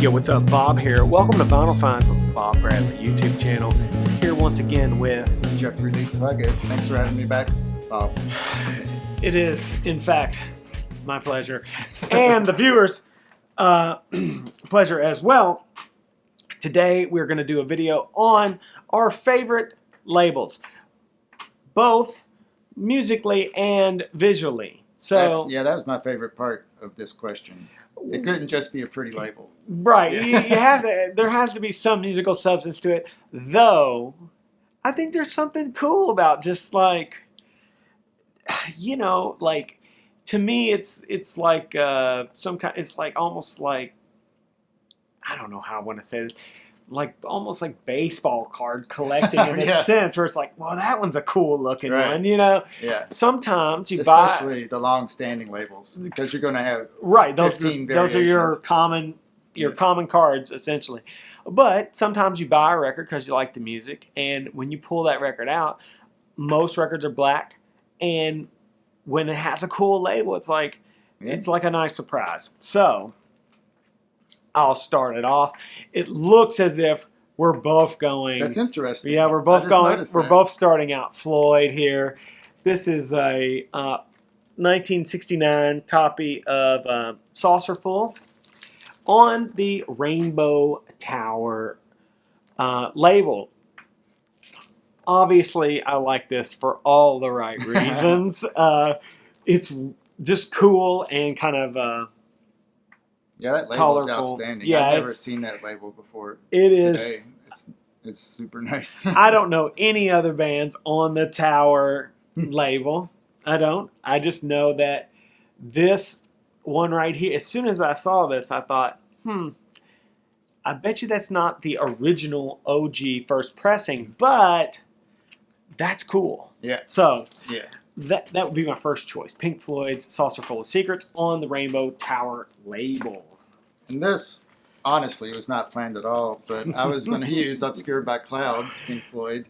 Yo, what's up? Bob here. Welcome to Vinyl Finds on the Bob Bradley YouTube channel. Here once again with Jeffrey Lee Puckett. Thanks for having me back, Bob. It is, in fact, my pleasure. And the viewers' pleasure as well. Today we're going to do a video on our favorite labels, both musically and visually. So that was my favorite part of this question. It couldn't just be a pretty label. Right. You have to, there has to be some musical substance to it. Though, I think there's something cool about just like, you know, like, to me it's like some kind, it's like almost like, I don't know how I want to say this, like almost like baseball card collecting in a sense, where it's like, well, that one's a cool looking one, you know? Yeah. Sometimes you especially the long-standing labels, because you're going to have those are your common cards essentially. But sometimes you buy a record because you like the music, and when you pull that record out, most records are black, and when it has a cool label, it's like it's like a nice surprise. So I'll start it off. It looks as if we're both going. That's interesting. Yeah, we're both going. We're both starting out Floyd here. This is a 1969 copy of Saucerful on the Rainbow Tower label. Obviously, I like this for all the right reasons. It's just cool and kind of that label is outstanding. Yeah, I've never seen that label before. It is. It's super nice. I don't know any other bands on the Tower label. I don't. I just know that this one right here, as soon as I saw this, I thought, I bet you that's not the original OG first pressing, but that's cool. Yeah. So that would be my first choice. Pink Floyd's Saucerful of Secrets on the Rainbow Tower label. And this, honestly, was not planned at all, but I was going to use Obscured by Clouds, Pink Floyd,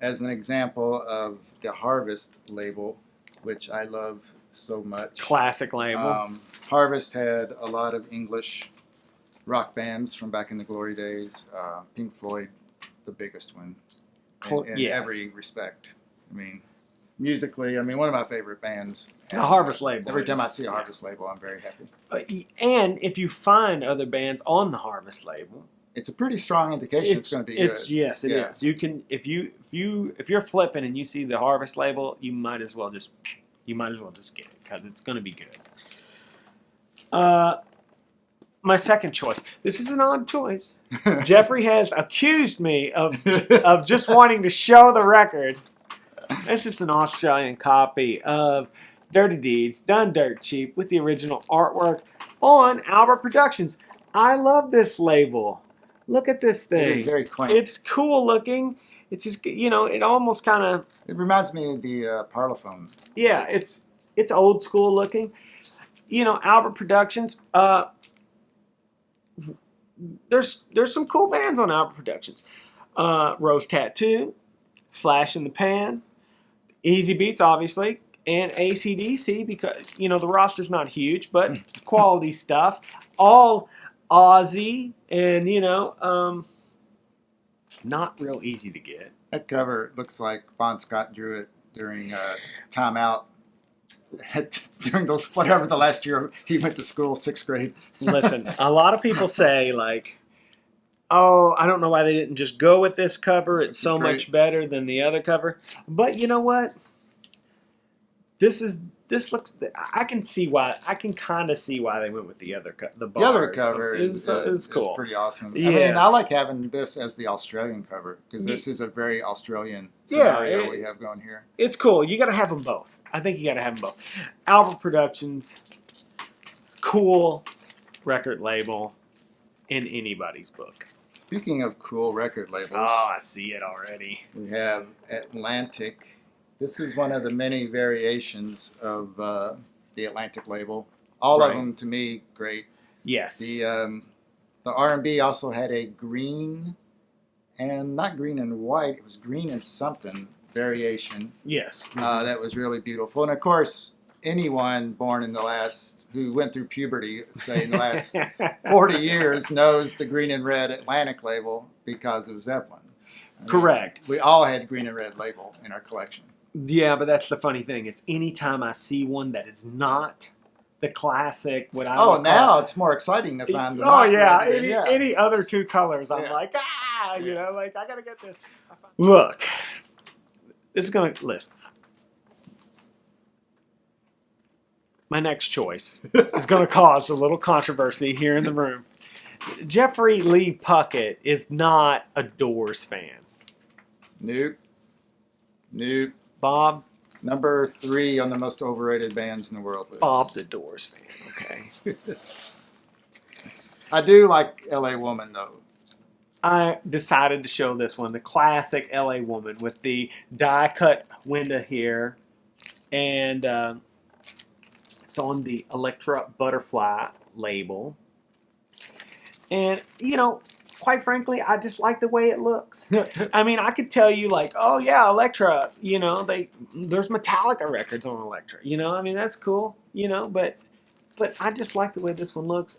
as an example of the Harvest label, which I love so much. Classic label. Harvest had a lot of English rock bands from back in the glory days. Pink Floyd, the biggest one in every respect. I mean, musically, one of my favorite bands. The Harvest label. Every time I see a Harvest label, I'm very happy. And if you find other bands on the Harvest label, it's a pretty strong indication it's going to be good. Yes, it is. You can if you're flipping and you see the Harvest label, you might as well just get it because it's going to be good. My second choice. This is an odd choice. Jeffrey has accused me of just wanting to show the record. This is an Australian copy of Dirty Deeds, done dirt cheap with the original artwork on Albert Productions. I love this label. Look at this thing. It is very quaint. It's cool looking. It's just, it almost kind of... It reminds me of the Parlophone. Yeah, it's old school looking. Albert Productions, there's some cool bands on Albert Productions. Rose Tattoo, Flash in the Pan, Easy Beats, obviously, and AC/DC, because, the roster's not huge, but quality stuff. All Aussie, and, not real easy to get. That cover looks like Bon Scott drew it during timeout, during the last year he went to school, 6th grade. Listen, a lot of people say, like, oh, I don't know why they didn't just go with this cover. It's so much better than the other cover. But you know what? This looks. I can see why. I can kind of see why they went with the other cover. The other cover is cool. It's pretty awesome. Yeah. I like having this as the Australian cover because this is a very Australian scenario we have going here. It's cool. You got to have them both. I think you got to have them both. Albert Productions, cool record label in anybody's book. Speaking of cool record labels, oh, I see it already. We have Atlantic. This is one of the many variations of the Atlantic label. All of them, to me, great. Yes. The R&B also had a green, and not green and white, it was green and something variation. Yes. That was really beautiful. And of course, anyone born in the last, who went through puberty, say in the last 40 years, knows the green and red Atlantic label because of Zeppelin. Correct. We all had green and red label in our collection. Yeah, but that's the funny thing is anytime I see one that is not the classic, what I Oh, now it's more exciting to find the any other two colors, I'm like, you know, like I gotta get this. Look, this is gonna listen. My next choice is gonna cause a little controversy here in the room. Jeffrey Lee Puckett is not a Doors fan. Nope. Bob? Number 3 on the most overrated bands in the world list. Bob's a Doors fan, okay. I do like LA Woman, though. I decided to show this one, the classic LA Woman with the die-cut window here. And it's on the Electra Butterfly label. And, you know, quite frankly, I just like the way it looks. I mean, I could tell you like, oh yeah, Electra, you know, there's Metallica records on Electra, you know, I mean, that's cool, you know, but I just like the way this one looks.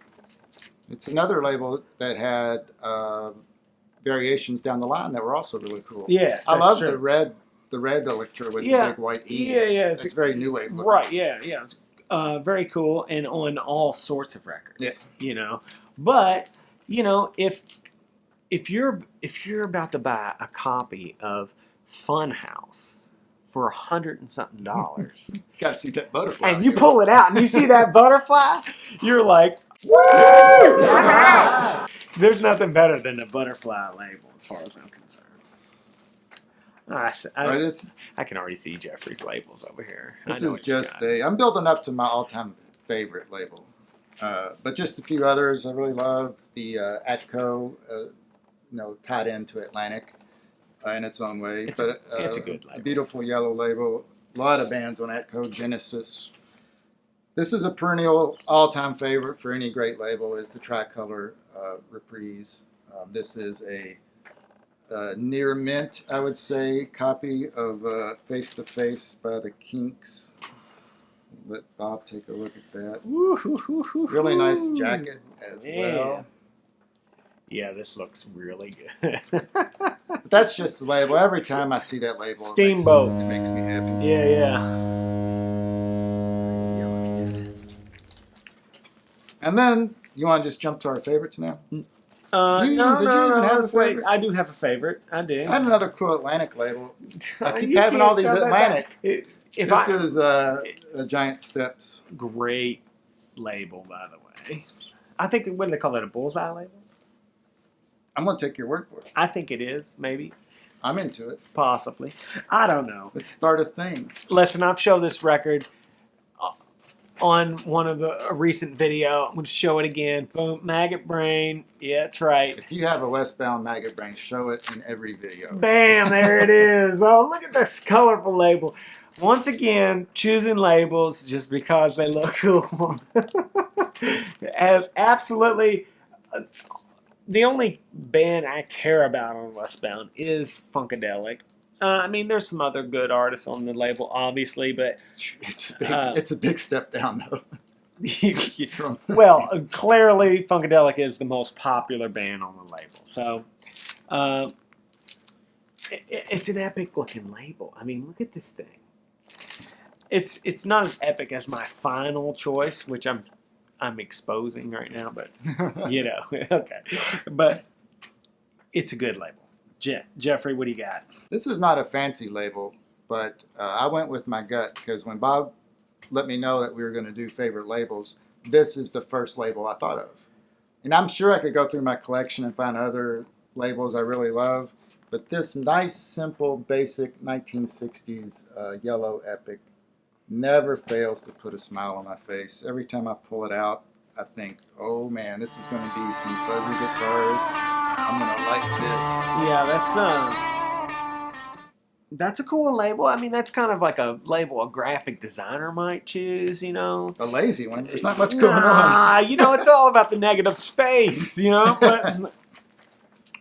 It's another label that had variations down the line that were also really cool. Yes, I love the red Electra with the big white E. Yeah. It's very new wave looking. Right, yeah. It's very cool and on all sorts of records, you know. But, you know, if you're about to buy a copy of Funhouse for $100 and something, gotta see that butterfly, and you pull it out and you see that butterfly, you're like, woo! There's nothing better than a butterfly label, as far as I'm concerned. I can already see Jeffrey's labels over here. This is just I'm building up to my all-time favorite label. But just a few others I really love. The ATCO, tied into Atlantic in its own way. It's a good label. A beautiful yellow label. A lot of bands on ATCO. Genesis. This is a perennial all-time favorite for any great label is the Tricolor Reprise. This is a near mint, I would say, copy of Face to Face by the Kinks. Let Bob take a look at that. Really nice jacket as well. Yeah, this looks really good. But that's just the label. Every time I see that label, Steamboat. It makes me happy. Yeah. And then, you want to just jump to our favorites now? Did you even have a favorite? I do have a favorite. I do. I had another cool Atlantic label. I keep having all these Atlantic. This is Giant Steps. Great label, by the way. I think, what do they call that, a bullseye label? I'm going to take your word for it. I think it is, maybe. I'm into it. Possibly. I don't know. Let's start a thing. Listen, I've showed this record on one of a recent video. I'm going to show it again. Boom, Maggot Brain. Yeah, that's right. If you have a Westbound Maggot Brain, show it in every video. Bam, there it is. Oh, look at this colorful label. Once again, choosing labels just because they look cool. As absolutely... the only band I care about on Westbound is Funkadelic. I mean, there's some other good artists on the label, obviously, but... It's a big step down, though. Well, clearly, Funkadelic is the most popular band on the label. So, it's an epic-looking label. I mean, look at this thing. It's not as epic as my final choice, which I'm exposing right now, but, you know, okay. But it's a good label. Jeffrey, what do you got? This is not a fancy label, but I went with my gut because when Bob let me know that we were going to do favorite labels, this is the first label I thought of. And I'm sure I could go through my collection and find other labels I really love, but this nice, simple, basic 1960s yellow epic never fails to put a smile on my face. Every time I pull it out, I think, oh man, this is going to be some fuzzy guitars. I'm going to like this. Yeah, that's a cool label. I mean, that's kind of like a label a graphic designer might choose, you know. A lazy one. There's not much going on. You know, it's all about the negative space, you know. But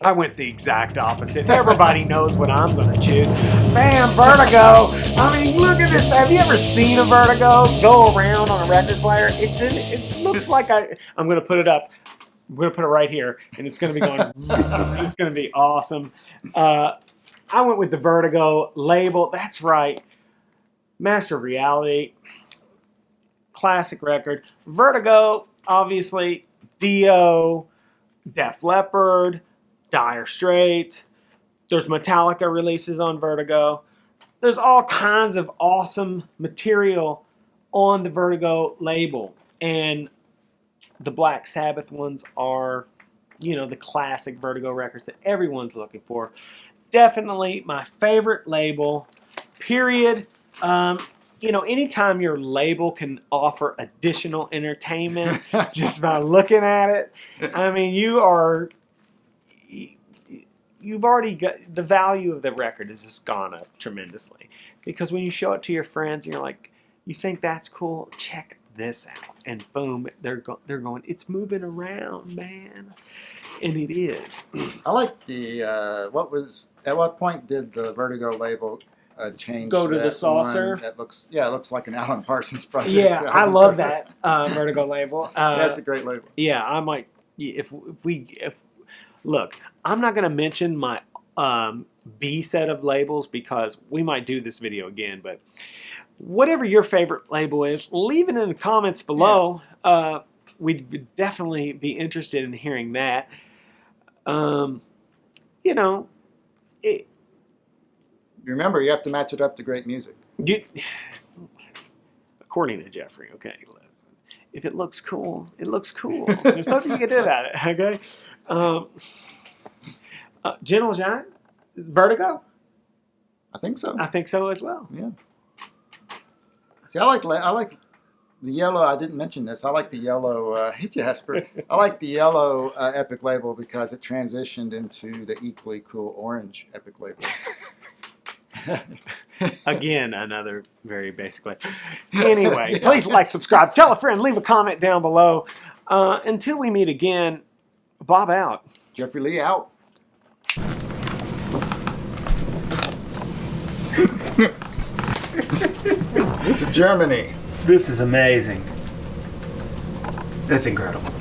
I went the exact opposite. Everybody knows what I'm going to choose. Bam, Vertigo. I mean, look at this. Have you ever seen a Vertigo go around on a record player? It looks like I'm going to put it up. I'm going to put it right here, and it's going to be going. It's going to be awesome. I went with the Vertigo label. That's right. Master of Reality. Classic record. Vertigo, obviously. Dio. Def Leppard. Dire Straits. There's Metallica releases on Vertigo. There's all kinds of awesome material on the Vertigo label. And the Black Sabbath ones are, the classic Vertigo records that everyone's looking for. Definitely my favorite label, period. Anytime your label can offer additional entertainment just by looking at it, I mean, you've already got the value of the record has just gone up tremendously. Because when you show it to your friends and you're like, you think that's cool? Check this out. And boom, they're going, it's moving around, man. And it is. I like the, at what point did the Vertigo label change? Go to the saucer? That looks like an Alan Parsons project. Yeah, I love that Vertigo label. That's a great label. Yeah, I might, look, I'm not going to mention my B set of labels because we might do this video again, but whatever your favorite label is, leave it in the comments below. Yeah. We'd definitely be interested in hearing that. Remember, you have to match it up to great music. According to Jeffrey, okay. If it looks cool, it looks cool. There's nothing you can do about it, okay? Gentle Giant? Vertigo? I think so. I think so as well. Yeah. See, I like the yellow. I didn't mention this. I like the yellow. Hey, Jasper. I like the yellow Epic label because it transitioned into the equally cool orange Epic label. Again, another very basic way. Anyway, please like, subscribe, tell a friend, leave a comment down below. Until we meet again, Bob out. Jeffrey Lee out. It's Germany. This is amazing. That's incredible.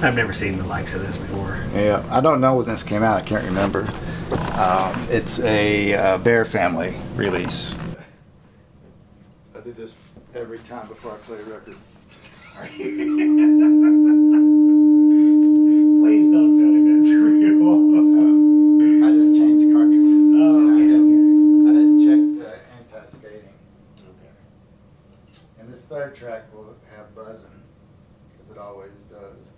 I've never seen the likes of this before. Yeah, I don't know when this came out. I can't remember. It's a Bear Family release. I did this every time before I play a record. Please don't tell me that's real. I just changed cartridges. Oh, okay. I didn't check the anti-skating. Okay. And this third track will have buzzing, because it always does.